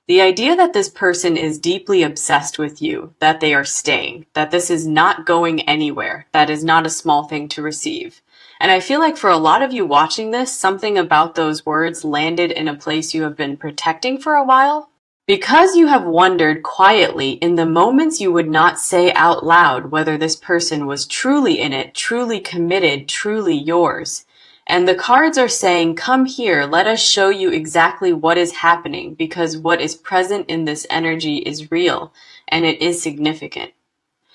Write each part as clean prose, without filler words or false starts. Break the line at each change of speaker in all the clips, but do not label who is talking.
The idea that this person is deeply obsessed with you, that they are staying, that this is not going anywhere, that is not a small thing to receive. And I feel like for a lot of you watching this, something about those words landed in a place you have been protecting for a while. Because you have wondered quietly in the moments you would not say out loud whether this person was truly in it, truly committed, truly yours. And the cards are saying, come here, let us show you exactly what is happening, because what is present in this energy is real and it is significant.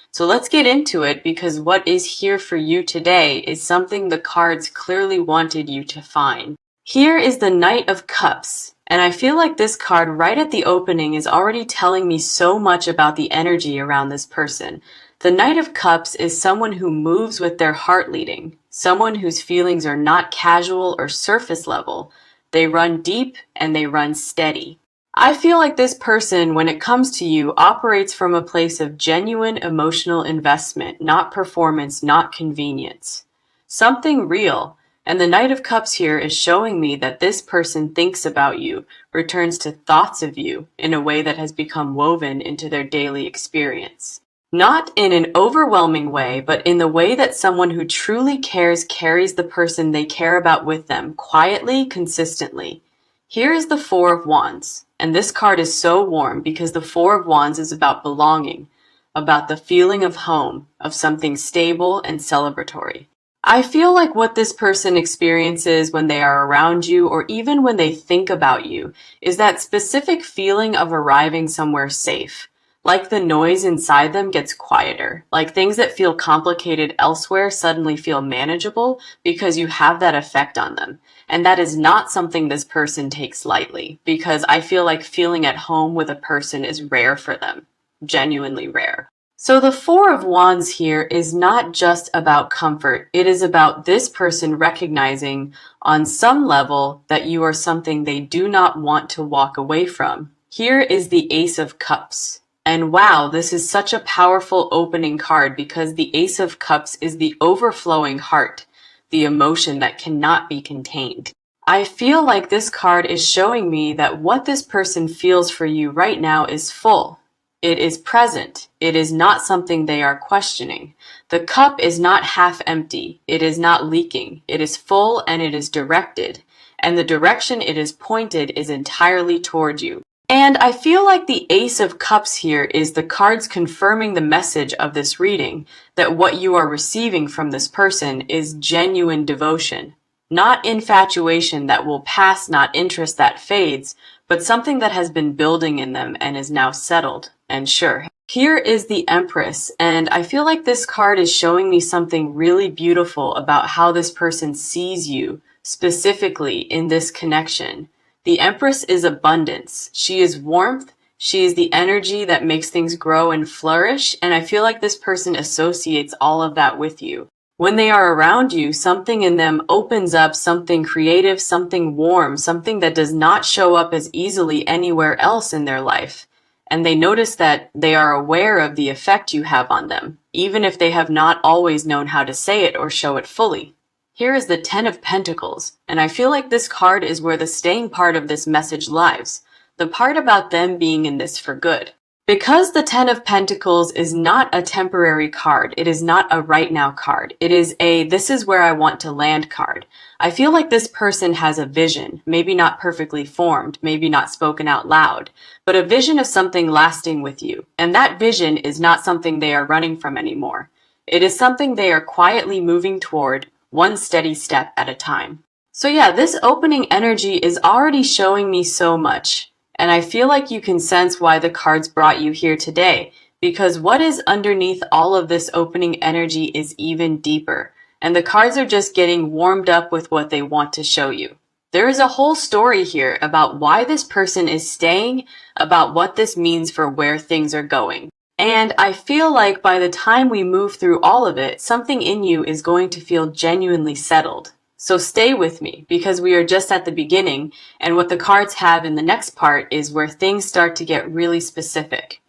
So let's get into it, because what is here for you today is something the cards clearly wanted you to find. Here is the Knight of Cups, and I feel like this card right at the opening is already telling me so much about the energy around this person. The Knight of Cups is someone who moves with their heart leading, someone whose feelings are not casual or surface level. They run deep and they run steady. I feel like this person, when it comes to you, operates from a place of genuine emotional investment, not performance, not convenience. Something real. And the Knight of Cups here is showing me that this person thinks about you, returns to thoughts of you in a way that has become woven into their daily experience. Not in an overwhelming way, but in the way that someone who truly cares carries the person they care about with them, quietly, consistently. Here is the Four of Wands, and this card is so warm because the Four of Wands is about belonging, about the feeling of home, of something stable and celebratory. I feel like what this person experiences when they are around you, or even when they think about you, is that specific feeling of arriving somewhere safe. Like the noise inside them gets quieter, like things that feel complicated elsewhere suddenly feel manageable because you have that effect on them. And that is not something this person takes lightly, because I feel like feeling at home with a person is rare for them, genuinely rare. So the Four of Wands here is not just about comfort. It is about this person recognizing on some level that you are something they do not want to walk away from. Here is the Ace of Cups. And wow, this is such a powerful opening card, because the Ace of Cups is the overflowing heart, the emotion that cannot be contained. I feel like this card is showing me that what this person feels for you right now is full. It is present. It is not something they are questioning. The cup is not half empty. It is not leaking. It is full and it is directed. And the direction it is pointed is entirely toward you. And I feel like the Ace of Cups here is the cards confirming the message of this reading, that what you are receiving from this person is genuine devotion. Not infatuation that will pass, not interest that fades, but something that has been building in them and is now settled and sure. Here is the Empress, and I feel like this card is showing me something really beautiful about how this person sees you, specifically in this connection. The Empress is abundance. She is warmth. She is the energy that makes things grow and flourish, and I feel like this person associates all of that with you. When they are around you, something in them opens up, something creative, something warm, something that does not show up as easily anywhere else in their life. And they notice that they are aware of the effect you have on them, even if they have not always known how to say it or show it fully. Here is the Ten of Pentacles, and I feel like this card is where the staying part of this message lies, the part about them being in this for good. Because the Ten of Pentacles is not a temporary card, it is not a right now card, it is a this is where I want to land card. I feel like this person has a vision, maybe not perfectly formed, maybe not spoken out loud, but a vision of something lasting with you, and that vision is not something they are running from anymore. It is something they are quietly moving toward, one steady step at a time. So yeah, this opening energy is already showing me so much. And I feel like you can sense why the cards brought you here today, because what is underneath all of this opening energy is even deeper. And the cards are just getting warmed up with what they want to show you. There is a whole story here about why this person is staying, about what this means for where things are going. And I feel like by the time we move through all of it, something in you is going to feel genuinely settled. So stay with me, because we are just at the beginning, and what the cards have in the next part is where things start to get really specific.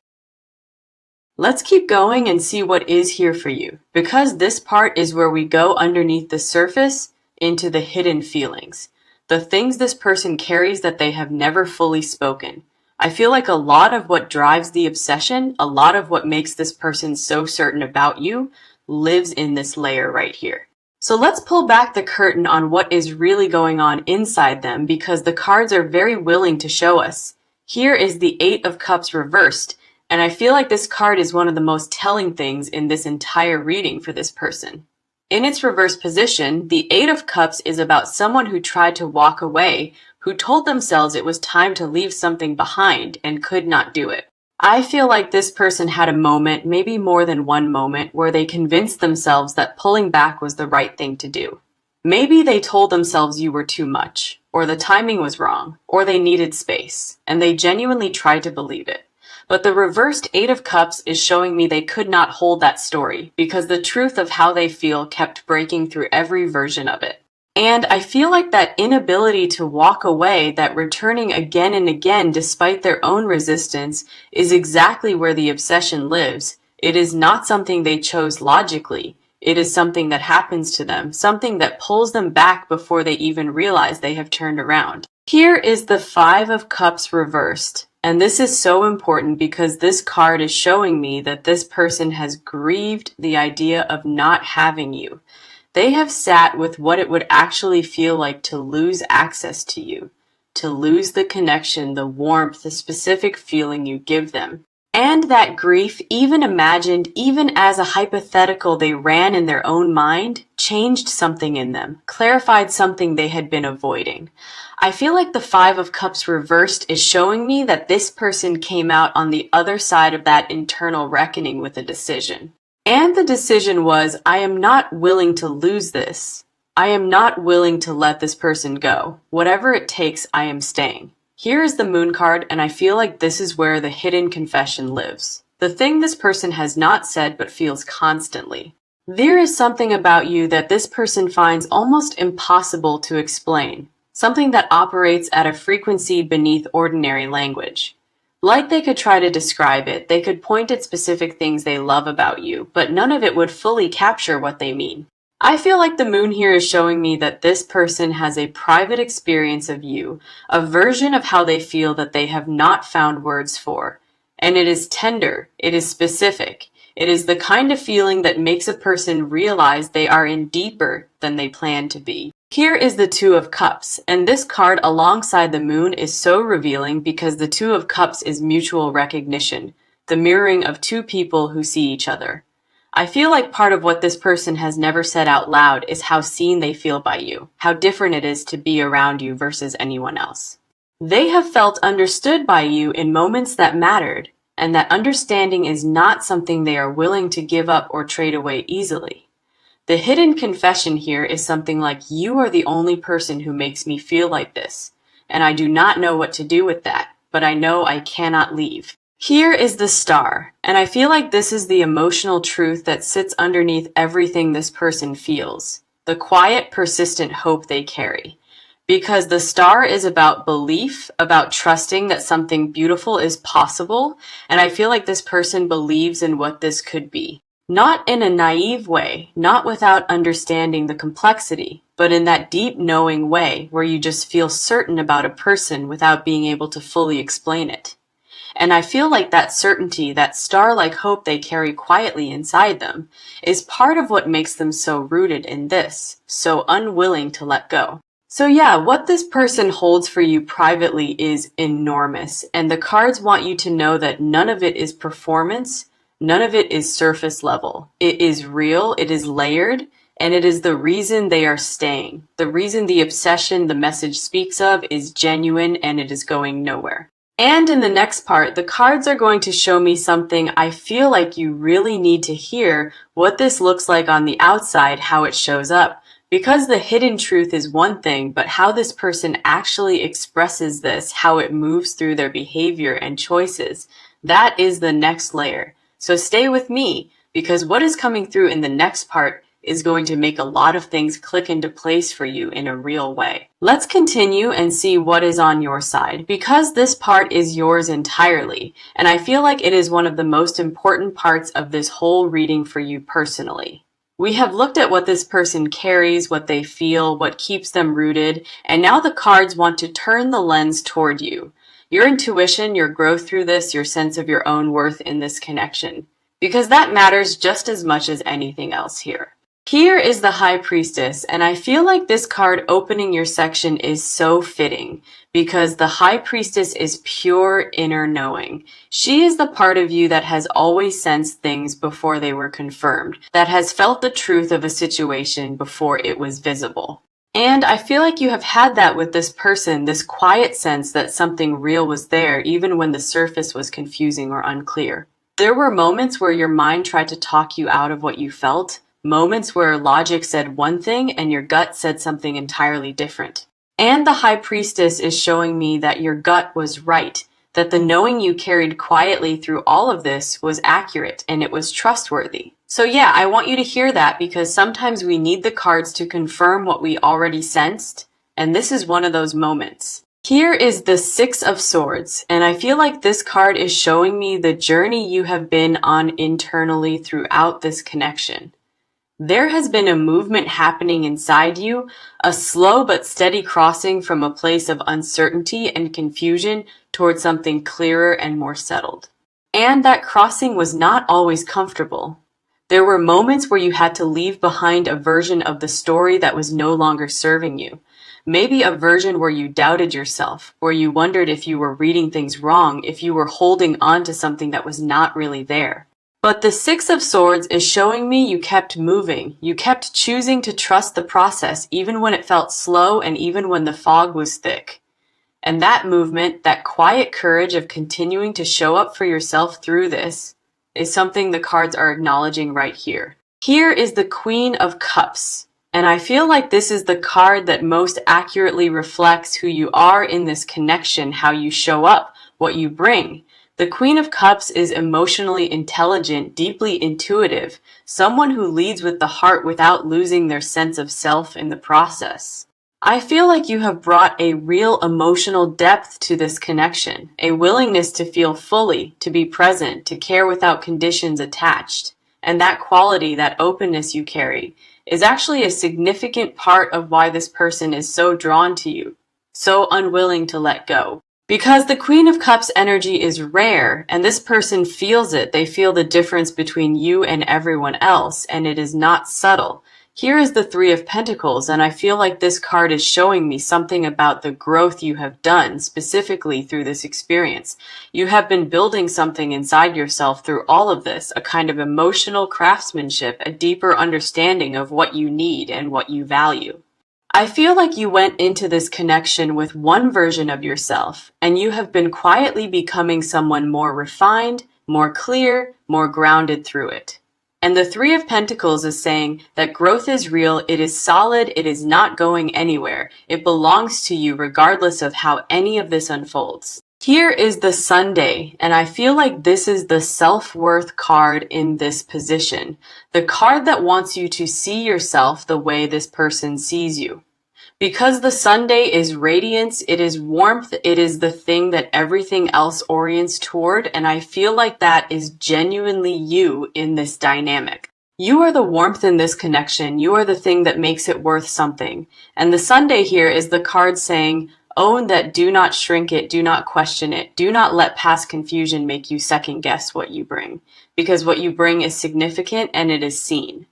Let's keep going and see what is here for you, because this part is where we go underneath the surface into the hidden feelings, the things this person carries that they have never fully spoken. I feel like a lot of what drives the obsession, a lot of what makes this person so certain about you, lives in this layer right here. So let's pull back the curtain on what is really going on inside them, because the cards are very willing to show us. Here is the Eight of Cups reversed, and I feel like this card is one of the most telling things in this entire reading for this person. In its reverse position, the Eight of Cups is about someone who tried to walk away, who told themselves it was time to leave something behind and could not do it. I feel like this person had a moment, maybe more than one moment, where they convinced themselves that pulling back was the right thing to do. Maybe they told themselves you were too much, or the timing was wrong, or they needed space, and they genuinely tried to believe it. But the reversed Eight of Cups is showing me they could not hold that story, because the truth of how they feel kept breaking through every version of it. And I feel like that inability to walk away, that returning again and again despite their own resistance, is exactly where the obsession lives. It is not something they chose logically. It is something that happens to them, something that pulls them back before they even realize they have turned around. Here is the Five of Cups reversed. And this is so important because this card is showing me that this person has grieved the idea of not having you. They have sat with what it would actually feel like to lose access to you, to lose the connection, the warmth, the specific feeling you give them. And that grief, even imagined, even as a hypothetical they ran in their own mind, changed something in them, clarified something they had been avoiding. I feel like the Five of Cups reversed is showing me that this person came out on the other side of that internal reckoning with a decision. And the decision was, I am not willing to lose this. I am not willing to let this person go. Whatever it takes, I am staying. Here is the Moon card, and I feel like this is where the hidden confession lives. The thing this person has not said but feels constantly. There is something about you that this person finds almost impossible to explain. Something that operates at a frequency beneath ordinary language. Like they could try to describe it, they could point at specific things they love about you, but none of it would fully capture what they mean. I feel like the Moon here is showing me that this person has a private experience of you, a version of how they feel that they have not found words for. And it is tender, it is specific, it is the kind of feeling that makes a person realize they are in deeper than they plan to be. Here is the Two of Cups, and this card alongside the Moon is so revealing because the Two of Cups is mutual recognition, the mirroring of two people who see each other. I feel like part of what this person has never said out loud is how seen they feel by you, how different it is to be around you versus anyone else. They have felt understood by you in moments that mattered, and that understanding is not something they are willing to give up or trade away easily. The hidden confession here is something like, you are the only person who makes me feel like this, and I do not know what to do with that, but I know I cannot leave. Here is the Star, and I feel like this is the emotional truth that sits underneath everything this person feels, the quiet, persistent hope they carry. Because the Star is about belief, about trusting that something beautiful is possible, and I feel like this person believes in what this could be. Not in a naive way, not without understanding the complexity, but in that deep knowing way where you just feel certain about a person without being able to fully explain it. And I feel like that certainty, that star-like hope they carry quietly inside them, is part of what makes them so rooted in this, so unwilling to let go. So yeah, what this person holds for you privately is enormous, and the cards want you to know that none of it is performance, none of it is surface level. It is real, it is layered, and it is the reason they are staying. The reason the obsession the message speaks of is genuine and it is going nowhere. And in the next part, the cards are going to show me something I feel like you really need to hear, what this looks like on the outside, how it shows up. Because the hidden truth is one thing, but how this person actually expresses this, how it moves through their behavior and choices, that is the next layer. So stay with me, because what is coming through in the next part is going to make a lot of things click into place for you in a real way. Let's continue and see what is on your side, because this part is yours entirely, and I feel like it is one of the most important parts of this whole reading for you personally. We have looked at what this person carries, what they feel, what keeps them rooted, and now the cards want to turn the lens toward you. your intuition, your growth through this, your sense of your own worth in this connection, because that matters just as much as anything else here. Here is the High Priestess, and I feel like this card opening your section is so fitting because the High Priestess is pure inner knowing. She is the part of you that has always sensed things before they were confirmed, that has felt the truth of a situation before it was visible. And I feel like you have had that with this person, this quiet sense that something real was there even when the surface was confusing or unclear. There were moments where your mind tried to talk you out of what you felt, moments where logic said one thing and your gut said something entirely different. And the High Priestess is showing me that your gut was right, that the knowing you carried quietly through all of this was accurate and it was trustworthy. So yeah, I want you to hear that because sometimes we need the cards to confirm what we already sensed, and this is one of those moments. Here is the Six of Swords, and I feel like this card is showing me the journey you have been on internally throughout this connection. There has been a movement happening inside you, a slow but steady crossing from a place of uncertainty and confusion towards something clearer and more settled. And that crossing was not always comfortable. There were moments where you had to leave behind a version of the story that was no longer serving you. Maybe a version where you doubted yourself, where you wondered if you were reading things wrong, if you were holding on to something that was not really there. But the Six of Swords is showing me you kept moving. You kept choosing to trust the process even when it felt slow and even when the fog was thick. And that movement, that quiet courage of continuing to show up for yourself through this, is something the cards are acknowledging right here. Here is the Queen of Cups. And I feel like this is the card that most accurately reflects who you are in this connection, how you show up, what you bring. The Queen of Cups is emotionally intelligent, deeply intuitive, someone who leads with the heart without losing their sense of self in the process. I feel like you have brought a real emotional depth to this connection, a willingness to feel fully, to be present, to care without conditions attached. And that quality, that openness you carry, is actually a significant part of why this person is so drawn to you, so unwilling to let go. Because the Queen of Cups energy is rare, and this person feels it. They feel the difference between you and everyone else, and it is not subtle. Here is the Three of Pentacles, and I feel like this card is showing me something about the growth you have done specifically through this experience. You have been building something inside yourself through all of this, a kind of emotional craftsmanship, a deeper understanding of what you need and what you value. I feel like you went into this connection with one version of yourself, and you have been quietly becoming someone more refined, more clear, more grounded through it. And the Three of Pentacles is saying that growth is real, it is solid, it is not going anywhere. It belongs to you regardless of how any of this unfolds. Here is the Sunday, and I feel like this is the self-worth card in this position. The card that wants you to see yourself the way this person sees you. Because the Sunday is radiance, it is warmth, it is the thing that everything else orients toward, and I feel like that is genuinely you in this dynamic. You are the warmth in this connection, you are the thing that makes it worth something. And the Sunday here is the card saying, own that, do not shrink it, do not question it, do not let past confusion make you second guess what you bring. Because what you bring is significant and it is seen.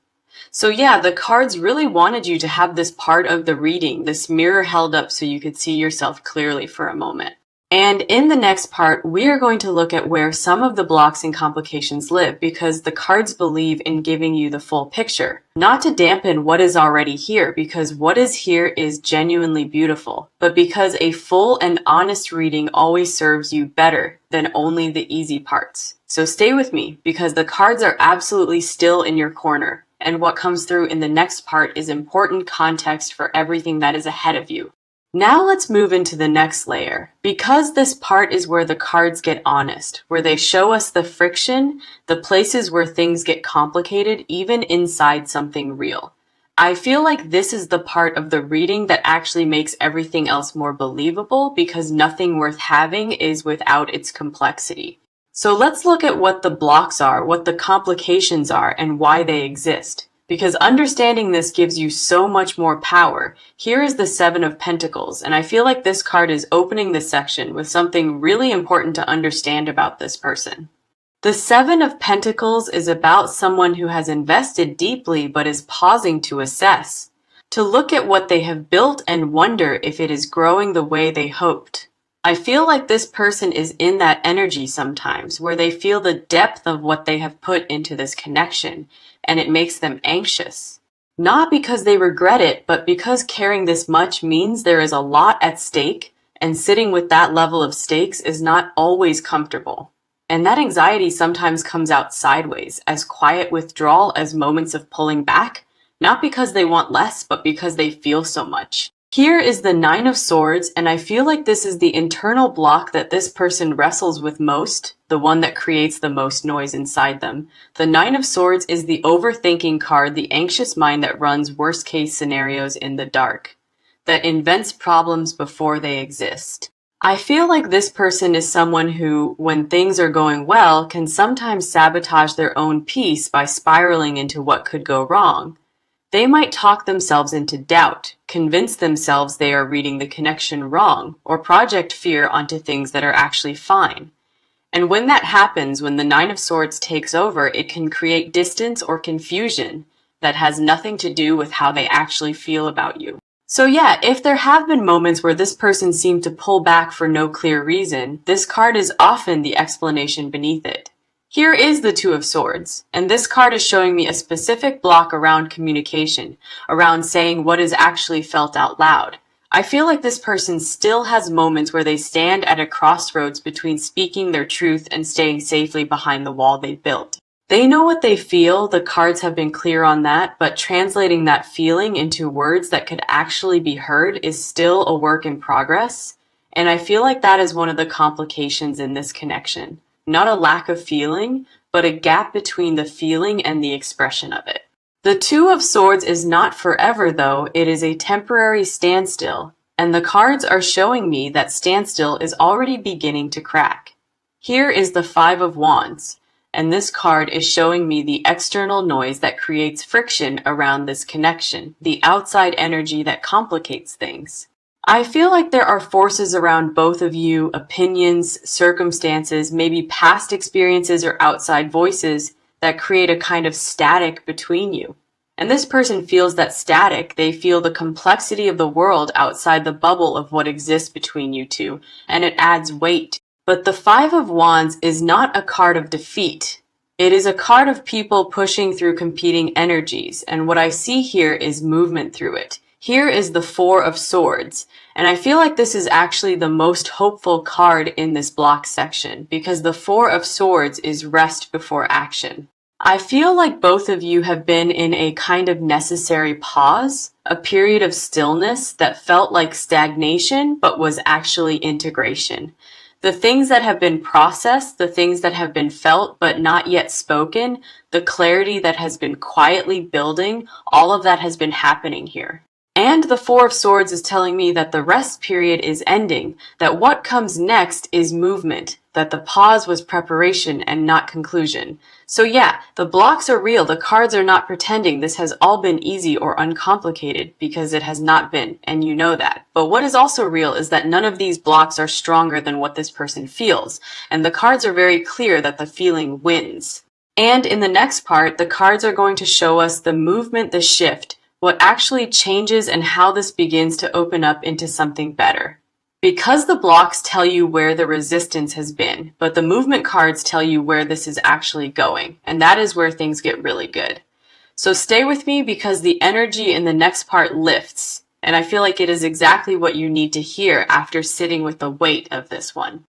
So yeah, the cards really wanted you to have this part of the reading, this mirror held up so you could see yourself clearly for a moment. And in the next part, we are going to look at where some of the blocks and complications live because the cards believe in giving you the full picture, not to dampen what is already here because what is here is genuinely beautiful, but because a full and honest reading always serves you better than only the easy parts. So stay with me because the cards are absolutely still in your corner. And what comes through in the next part is important context for everything that is ahead of you. Now let's move into the next layer. Because this part is where the cards get honest, where they show us the friction, the places where things get complicated, even inside something real. I feel like this is the part of the reading that actually makes everything else more believable because nothing worth having is without its complexity. So let's look at what the blocks are, what the complications are, and why they exist. because understanding this gives you so much more power. Here is the Seven of Pentacles, and I feel like this card is opening this section with something really important to understand about this person. The Seven of Pentacles is about someone who has invested deeply but is pausing to assess, to look at what they have built and wonder if it is growing the way they hoped. I feel like this person is in that energy sometimes, where they feel the depth of what they have put into this connection, and it makes them anxious. Not because they regret it, but because caring this much means there is a lot at stake, and sitting with that level of stakes is not always comfortable. And that anxiety sometimes comes out sideways, as quiet withdrawal as moments of pulling back, not because they want less, but because they feel so much. Here is the Nine of Swords, and I feel like this is the internal block that this person wrestles with most, the one that creates the most noise inside them. The Nine of Swords is the overthinking card, the anxious mind that runs worst-case scenarios in the dark, that invents problems before they exist. I feel like this person is someone who, when things are going well, can sometimes sabotage their own peace by spiraling into what could go wrong. They might talk themselves into doubt, convince themselves they are reading the connection wrong, or project fear onto things that are actually fine. And when that happens, when the Nine of Swords takes over, it can create distance or confusion that has nothing to do with how they actually feel about you. So yeah, if there have been moments where this person seemed to pull back for no clear reason, this card is often the explanation beneath it. Here is the Two of Swords, and this card is showing me a specific block around communication, around saying what is actually felt out loud. I feel like this person still has moments where they stand at a crossroads between speaking their truth and staying safely behind the wall they built. They know what they feel, the cards have been clear on that, but translating that feeling into words that could actually be heard is still a work in progress, and I feel like that is one of the complications in this connection. Not a lack of feeling, but a gap between the feeling and the expression of it. The Two of Swords is not forever, though. It is a temporary standstill, and the cards are showing me that standstill is already beginning to crack. Here is the Five of Wands, and this card is showing me the external noise that creates friction around this connection, the outside energy that complicates things. I feel like there are forces around both of you, opinions, circumstances, maybe past experiences or outside voices that create a kind of static between you. And this person feels that static. They feel the complexity of the world outside the bubble of what exists between you two, and it adds weight. But the Five of Wands is not a card of defeat. It is a card of people pushing through competing energies, and what I see here is movement through it. Here is the Four of Swords, and I feel like this is actually the most hopeful card in this block section, because the Four of Swords is rest before action. I feel like both of you have been in a kind of necessary pause, a period of stillness that felt like stagnation but was actually integration. The things that have been processed, the things that have been felt but not yet spoken, the clarity that has been quietly building, all of that has been happening here. And the Four of Swords is telling me that the rest period is ending, that what comes next is movement, that the pause was preparation and not conclusion. So yeah, the blocks are real, the cards are not pretending this has all been easy or uncomplicated, because it has not been, and you know that. But what is also real is that none of these blocks are stronger than what this person feels, and the cards are very clear that the feeling wins. And in the next part, the cards are going to show us the movement, the shift, what actually changes and how this begins to open up into something better. Because the blocks tell you where the resistance has been, but the movement cards tell you where this is actually going, and that is where things get really good. So stay with me because the energy in the next part lifts, and I feel like it is exactly what you need to hear after sitting with the weight of this one.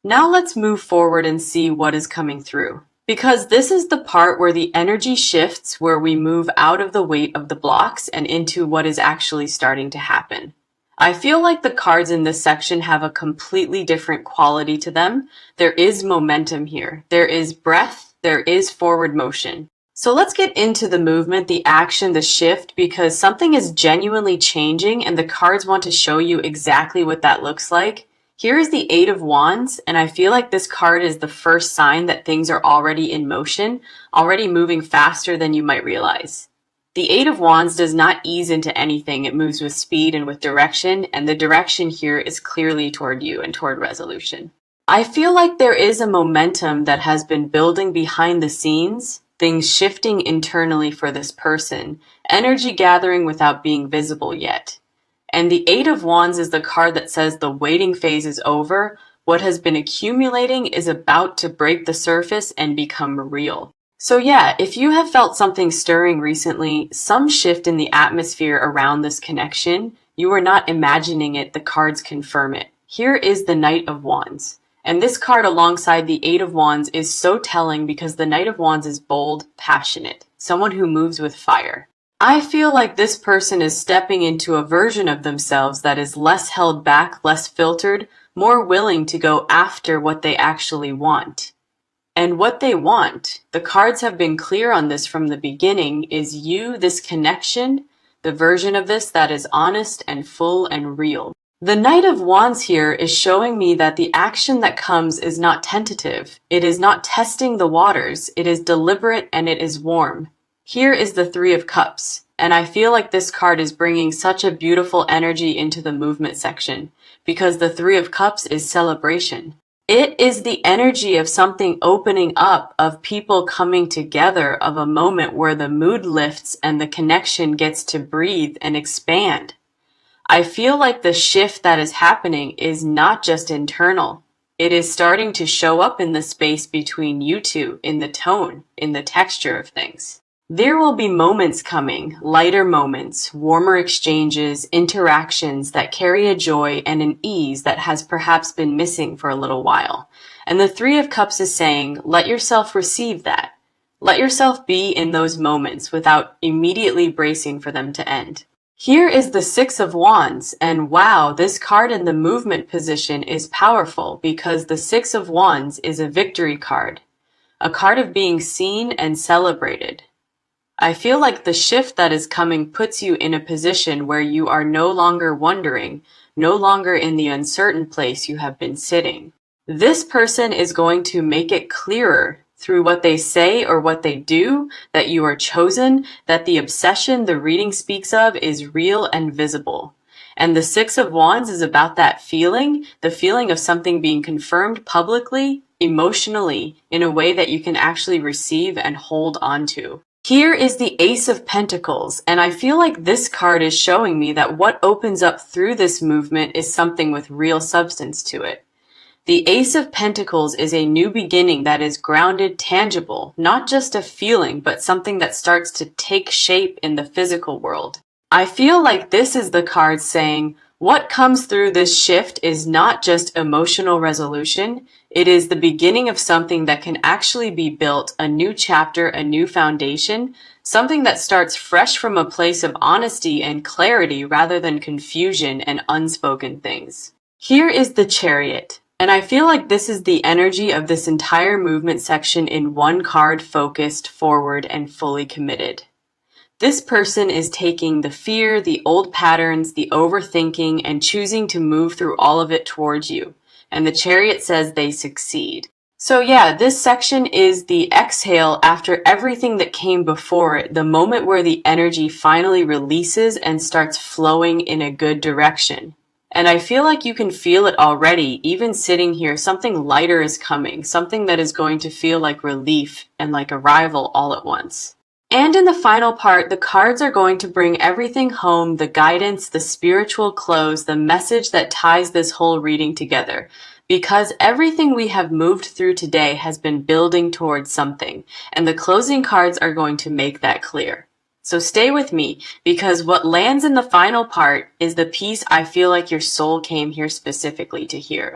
Now let's move forward and see what is coming through. Because this is the part where the energy shifts, where we move out of the weight of the blocks and into what is actually starting to happen. I feel like the cards in this section have a completely different quality to them. There is momentum here. There is breath. There is forward motion. So let's get into the movement, the action, the shift, because something is genuinely changing and the cards want to show you exactly what that looks like. Here is the Eight of Wands, and I feel like this card is the first sign that things are already in motion, already moving faster than you might realize. The Eight of Wands does not ease into anything. It moves with speed and with direction, and the direction here is clearly toward you and toward resolution. I feel like there is a momentum that has been building behind the scenes, things shifting internally for this person, energy gathering without being visible yet. And the Eight of Wands is the card that says the waiting phase is over. What has been accumulating is about to break the surface and become real. So yeah, if you have felt something stirring recently, some shift in the atmosphere around this connection, you are not imagining it, the cards confirm it. Here is the Knight of Wands. And this card alongside the Eight of Wands is so telling because the Knight of Wands is bold, passionate, someone who moves with fire. I feel like this person is stepping into a version of themselves that is less held back, less filtered, more willing to go after what they actually want. And what they want, the cards have been clear on this from the beginning, is you, this connection, the version of this that is honest and full and real. The Knight of Wands here is showing me that the action that comes is not tentative. It is not testing the waters. It is deliberate and it is warm. Here is the Three of Cups, and I feel like this card is bringing such a beautiful energy into the movement section because the Three of Cups is celebration. It is the energy of something opening up, of people coming together, of a moment where the mood lifts and the connection gets to breathe and expand. I feel like the shift that is happening is not just internal. It is starting to show up in the space between you two, in the tone, in the texture of things. There will be moments coming, lighter moments, warmer exchanges, interactions that carry a joy and an ease that has perhaps been missing for a little while. And the Three of Cups is saying, let yourself receive that. Let yourself be in those moments without immediately bracing for them to end. Here is the Six of Wands, and wow, this card in the movement position is powerful because the Six of Wands is a victory card, a card of being seen and celebrated. I feel like the shift that is coming puts you in a position where you are no longer wondering, no longer in the uncertain place you have been sitting. This person is going to make it clearer through what they say or what they do that you are chosen, that the obsession the reading speaks of is real and visible. And the Six of Wands is about that feeling, the feeling of something being confirmed publicly, emotionally, in a way that you can actually receive and hold on to. Here is the Ace of Pentacles, and I feel like this card is showing me that what opens up through this movement is something with real substance to it. The Ace of Pentacles is a new beginning that is grounded, tangible, not just a feeling, but something that starts to take shape in the physical world. I feel like this is the card saying, what comes through this shift is not just emotional resolution, it is the beginning of something that can actually be built, a new chapter, a new foundation, something that starts fresh from a place of honesty and clarity rather than confusion and unspoken things. Here is the Chariot, and I feel like this is the energy of this entire movement section in one card, focused, forward, and fully committed. This person is taking the fear, the old patterns, the overthinking, and choosing to move through all of it towards you. And the Chariot says they succeed. So yeah, this section is the exhale after everything that came before it, the moment where the energy finally releases and starts flowing in a good direction. And I feel like you can feel it already, even sitting here, something lighter is coming, something that is going to feel like relief and like arrival all at once. And in the final part, the cards are going to bring everything home, the guidance, the spiritual close, the message that ties this whole reading together. Because everything we have moved through today has been building towards something, and the closing cards are going to make that clear. So stay with me, because what lands in the final part is the piece I feel like your soul came here specifically to hear.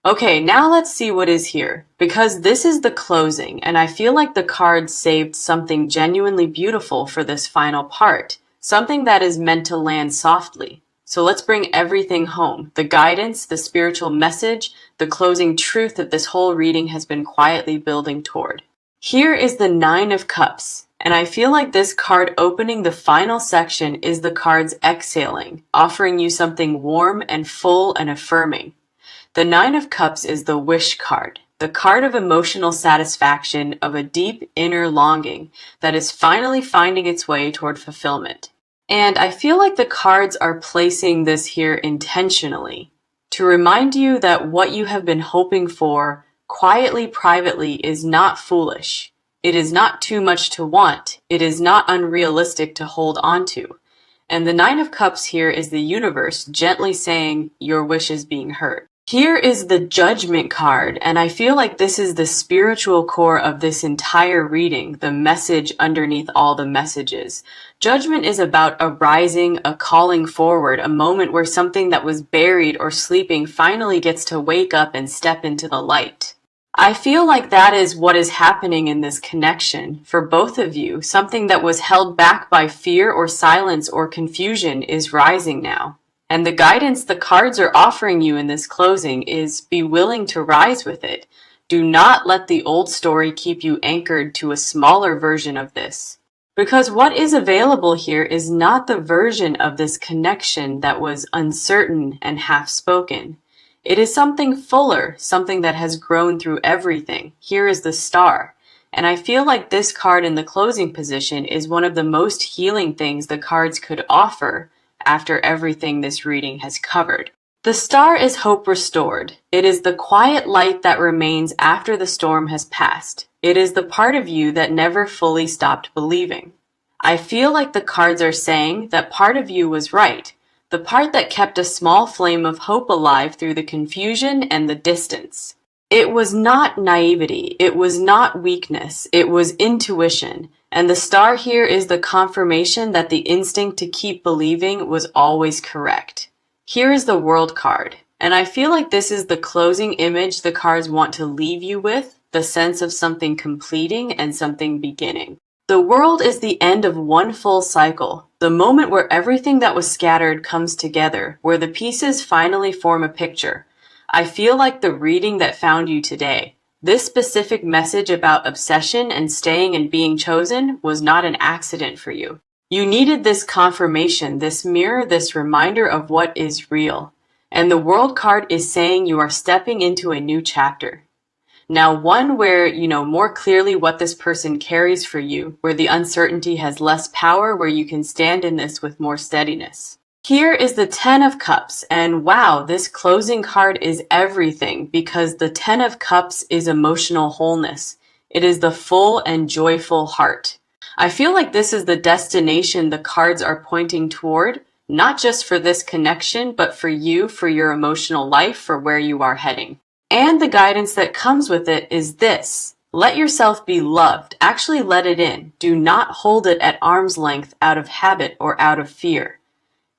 Okay, now let's see what is here, because this is the closing, and I feel like the cards saved something genuinely beautiful for this final part, something that is meant to land softly. So let's bring everything home, the guidance, the spiritual message, the closing truth that this whole reading has been quietly building toward. Here is the Nine of Cups, and I feel like this card opening the final section is the cards exhaling, offering you something warm and full and affirming. The Nine of Cups is the wish card, the card of emotional satisfaction, of a deep inner longing that is finally finding its way toward fulfillment. And I feel like the cards are placing this here intentionally to remind you that what you have been hoping for quietly, privately is not foolish. It is not too much to want. It is not unrealistic to hold on to. And the Nine of Cups here is the universe gently saying your wish is being heard. Here is the Judgment card, and I feel like this is the spiritual core of this entire reading, the message underneath all the messages. Judgment is about a rising, a calling forward, a moment where something that was buried or sleeping finally gets to wake up and step into the light. I feel like that is what is happening in this connection for both of you. Something that was held back by fear or silence or confusion is rising now. And the guidance the cards are offering you in this closing is be willing to rise with it. Do not let the old story keep you anchored to a smaller version of this. Because what is available here is not the version of this connection that was uncertain and half-spoken. It is something fuller, something that has grown through everything. Here is the Star. And I feel like this card in the closing position is one of the most healing things the cards could offer after everything this reading has covered. The Star is hope restored. It is the quiet light that remains after the storm has passed. It is the part of you that never fully stopped believing. I feel like the cards are saying that part of you was right. The part that kept a small flame of hope alive through the confusion and the distance. It was not naivety, it was not weakness, it was intuition. And the Star here is the confirmation that the instinct to keep believing was always correct. Here is the World card, and I feel like this is the closing image the cards want to leave you with, the sense of something completing and something beginning. The World is the end of one full cycle, the moment where everything that was scattered comes together, where the pieces finally form a picture. I feel like the reading that found you today, this specific message about obsession and staying and being chosen, was not an accident for you. You needed this confirmation, this mirror, this reminder of what is real. And the World card is saying you are stepping into a new chapter. Now, one where you know more clearly what this person carries for you, where the uncertainty has less power, where you can stand in this with more steadiness. Here is the Ten of Cups, and wow, this closing card is everything because the Ten of Cups is emotional wholeness. It is the full and joyful heart. I feel like this is the destination the cards are pointing toward, not just for this connection, but for you, for your emotional life, for where you are heading. And the guidance that comes with it is this. Let yourself be loved. Actually let it in. Do not hold it at arm's length out of habit or out of fear.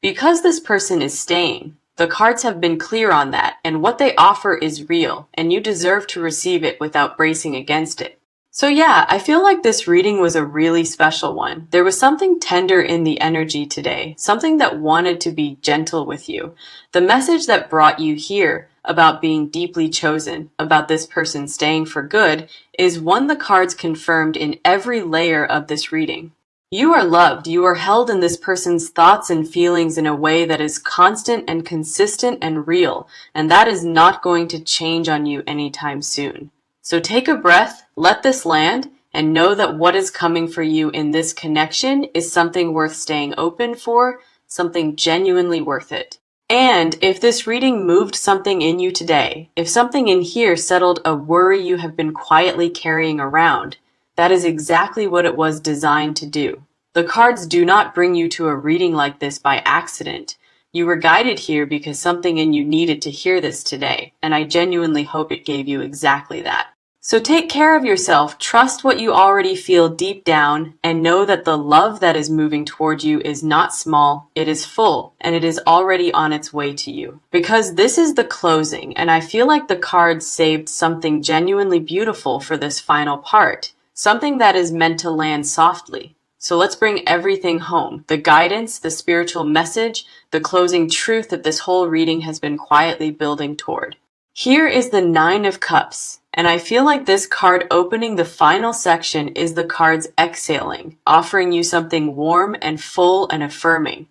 Because this person is staying, the cards have been clear on that, and what they offer is real, and you deserve to receive it without bracing against it. So yeah, I feel like this reading was a really special one. There was something tender in the energy today, something that wanted to be gentle with you. The message that brought you here about being deeply chosen, about this person staying for good, is one the cards confirmed in every layer of this reading. You are loved. You are held in this person's thoughts and feelings in a way that is constant and consistent and real, and that is not going to change on you anytime soon. So take a breath, let this land, and know that what is coming for you in this connection is something worth staying open for, something genuinely worth it. And if this reading moved something in you today, if something in here settled a worry you have been quietly carrying around, that is exactly what it was designed to do. The cards do not bring you to a reading like this by accident. You were guided here because something in you needed to hear this today, and I genuinely hope it gave you exactly that. So take care of yourself, trust what you already feel deep down, and know that the love that is moving toward you is not small, it is full, and it is already on its way to you. Because this is the closing, and I feel like the cards saved something genuinely beautiful for this final part, something that is meant to land softly. So let's bring everything home, the guidance, the spiritual message, the closing truth that this whole reading has been quietly building toward. Here is the Nine of Cups, and I feel like this card opening the final section is the cards exhaling, offering you something warm and full and affirming.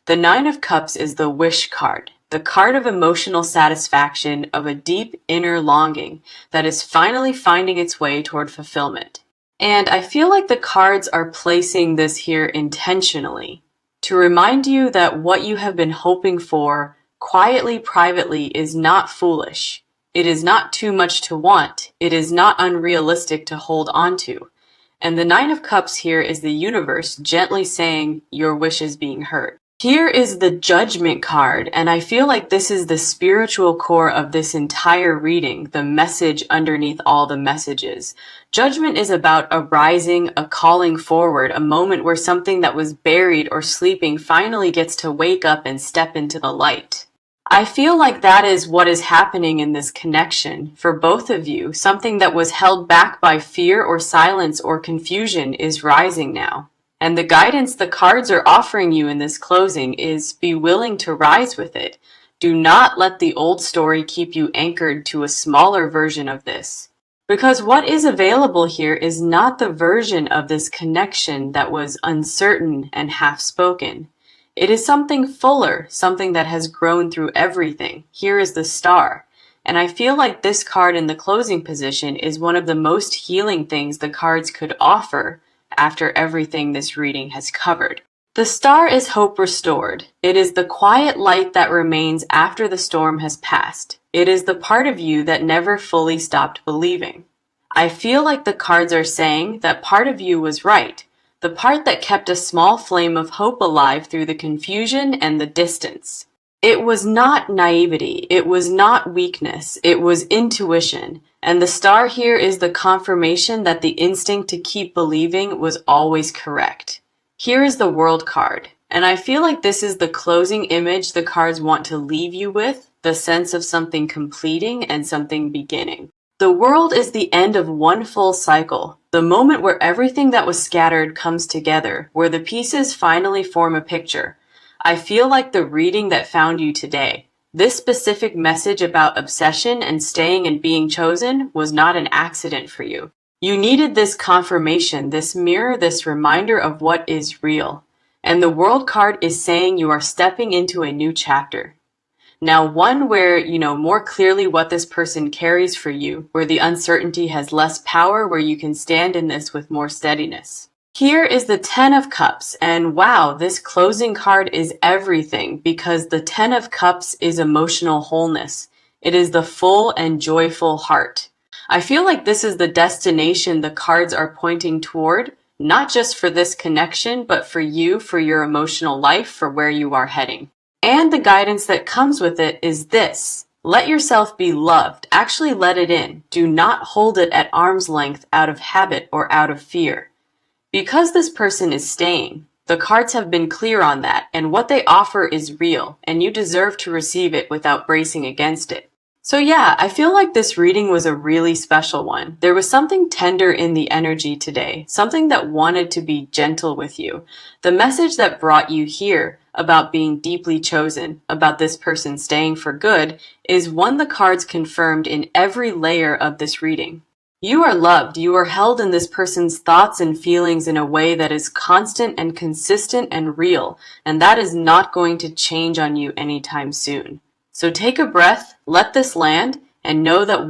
The Nine of Cups is the Wish card, the card of emotional satisfaction, of a deep inner longing that is finally finding its way toward fulfillment. And I feel like the cards are placing this here intentionally to remind you that what you have been hoping for quietly, privately is not foolish. It is not too much to want. It is not unrealistic to hold on to. And the Nine of Cups here is the universe gently saying your wish is being heard. Here is the Judgment card, and I feel like this is the spiritual core of this entire reading, the message underneath all the messages. Judgment is about a rising, a calling forward, a moment where something that was buried or sleeping finally gets to wake up and step into the light. I feel like that is what is happening in this connection for both of you. Something that was held back by fear or silence or confusion is rising now. And the guidance the cards are offering you in this closing is be willing to rise with it. Do not let the old story keep you anchored to a smaller version of this. Because what is available here is not the version of this connection that was uncertain and half-spoken. It is something fuller, something that has grown through everything. Here is the Star. And I feel like this card in the closing position is one of the most healing things the cards could offer after everything this reading has covered. The Star is hope restored. It is the quiet light that remains after the storm has passed. It is the part of you that never fully stopped believing. I feel like the cards are saying that part of you was right. The part that kept a small flame of hope alive through the confusion and the distance. It was not naivety, it was not weakness, it was intuition. And the Star here is the confirmation that the instinct to keep believing was always correct. Here is the World card, and I feel like this is the closing image the cards want to leave you with, the sense of something completing and something beginning. The World is the end of one full cycle, the moment where everything that was scattered comes together, where the pieces finally form a picture. I feel like the reading that found you today, this specific message about obsession and staying and being chosen, was not an accident for you. You needed this confirmation, this mirror, this reminder of what is real. And the World card is saying you are stepping into a new chapter. Now, one where you know more clearly what this person carries for you, where the uncertainty has less power, where you can stand in this with more steadiness. Here is the Ten of Cups, and wow, this closing card is everything because the Ten of Cups is emotional wholeness. It is the full and joyful heart. I feel like this is the destination the cards are pointing toward, not just for this connection, but for you, for your emotional life, for where you are heading. And the guidance that comes with it is this. Let yourself be loved. Actually let it in. Do not hold it at arm's length out of habit or out of fear. Because this person is staying, the cards have been clear on that, and what they offer is real, and you deserve to receive it without bracing against it. So yeah, I feel like this reading was a really special one. There was something tender in the energy today, something that wanted to be gentle with you. The message that brought you here about being deeply chosen, about this person staying for good, is one the cards confirmed in every layer of this reading. You are loved. You are held in this person's thoughts and feelings in a way that is constant and consistent and real, and that is not going to change on you anytime soon. So take a breath, let this land, and know that